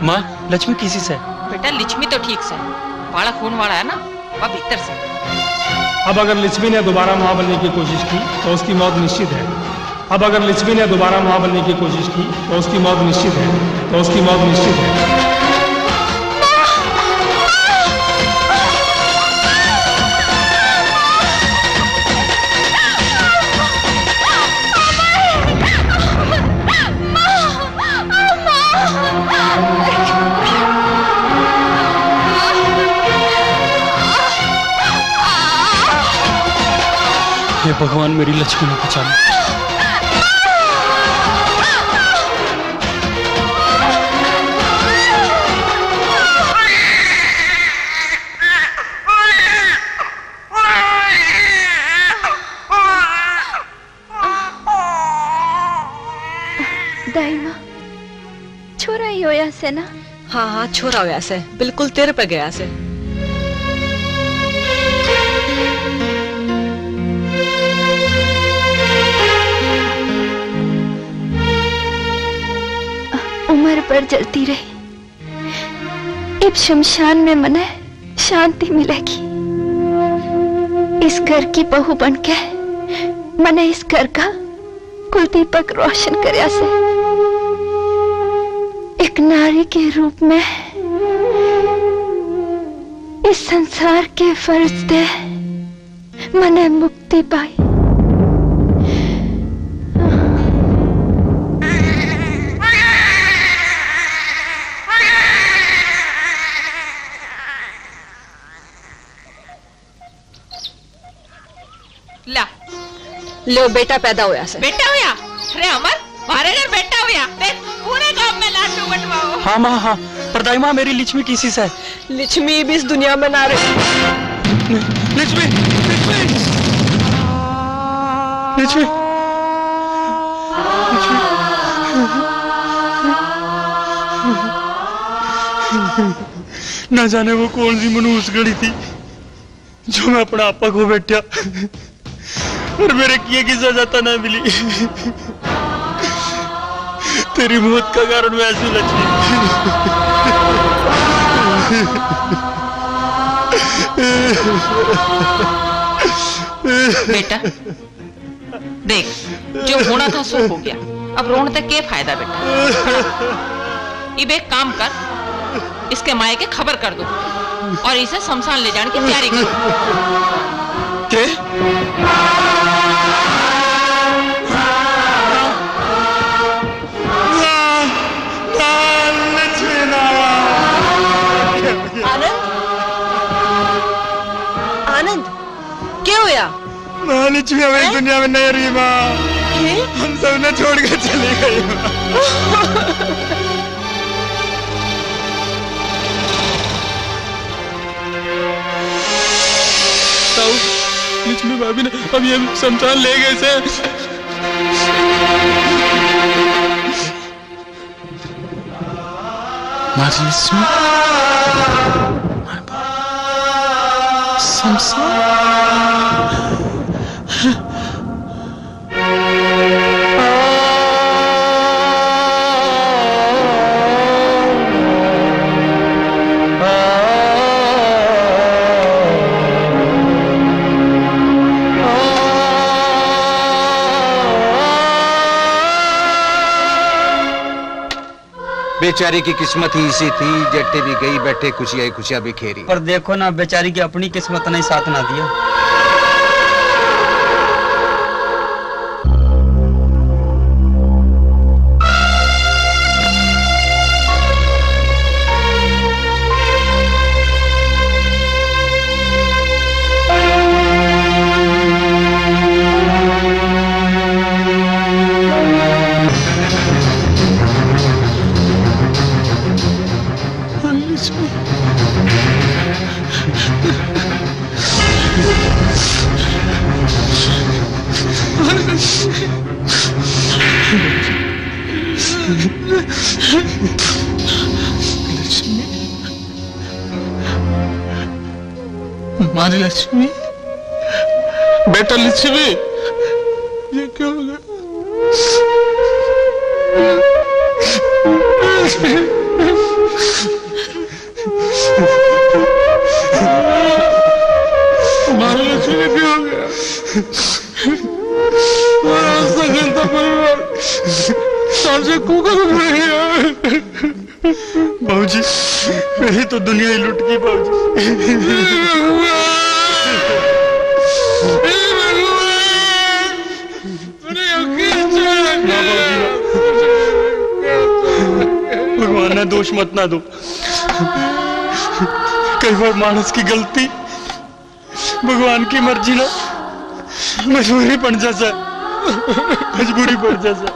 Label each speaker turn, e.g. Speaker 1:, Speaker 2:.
Speaker 1: माँ लक्ष्मी किसी से?
Speaker 2: बेटा लक्ष्मी तो ठीक से, बाड़ा खून वाला है ना, वह भीतर से।
Speaker 3: अब अगर लक्ष्मी ने दोबारा माँ बनने की कोशिश की तो उसकी मौत निश्चित है। अब अगर लक्ष्मी ने दोबारा माँ बनने की कोशिश की तो उसकी मौत निश्चित है, तो उसकी मौत निश्चित है।
Speaker 1: हे भगवान, मेरी लक्ष्मी ने बचा ली।
Speaker 4: दाई माँ, छोरा ही होया से ना?
Speaker 2: हाँ हाँ, छोरा होया से, बिल्कुल तेरे पे गया से।
Speaker 4: उम्र पर जलती रही, इब शमशान में मने शांति मिलेगी। इस घर की बहू बनके मने इस घर का कुल दीपक रोशन करया से, एक नारी के रूप में इस संसार के फर्ज दे मने मुक्ति पाई।
Speaker 2: ला
Speaker 4: लो बेटा पैदा होया से।
Speaker 2: बेटा होया? अरे अमर, हमारे घर बेटा होया, देख पूरे गांव में लाडू बंटवाओ।
Speaker 1: हाँ माँ हाँ, पर दाई माँ मेरी लक्ष्मी किसी से?
Speaker 4: लक्ष्मी भी इस दुनिया में ना रही।
Speaker 1: लक्ष्मी, लक्ष्मी, लक्ष्मी, ना जाने वो कौन सी मनूस घड़ी थी जो मैं अपना आपा को बैठा और मेरे किए की सजा तो ना मिली। तेरी मौत का कारण मैं ऐसी लक्ष्मी।
Speaker 2: बेटा देख, जो होना था सो हो गया, अब रोने तक क्या फायदा बेटा। अब एक काम कर, इसके माए के खबर कर दो और इसे शमशान ले जाने की तैयारी करो।
Speaker 1: क्या?
Speaker 4: आनंद, क्या होया?
Speaker 1: लक्ष्मी हमारी दुनिया में नहीं रही माँ, हम सबने छोड़ कर चली गई। लक्ष्मी भाभी ने अब ये शमशान ले गए से। मारी लक्ष्मी
Speaker 5: बेचारी की किस्मत ही इसी थी, जट्टे भी गई बैठे खुशियां खुशियां बिखेरी।
Speaker 1: पर देखो ना, बेचारी की अपनी किस्मत ने साथ ना दिया।
Speaker 6: हमारी लक्ष्मी, बेटा लक्ष्मी, ये क्या हो गया?
Speaker 1: बाबूजी मेरी तो दुनिया ही लुट गई भगवान ने दोष मत ना दो। कई बार मानस की गलती भगवान की मर्जी ना मजबूरी पड़ जैसा मजबूरी पड़ जैसा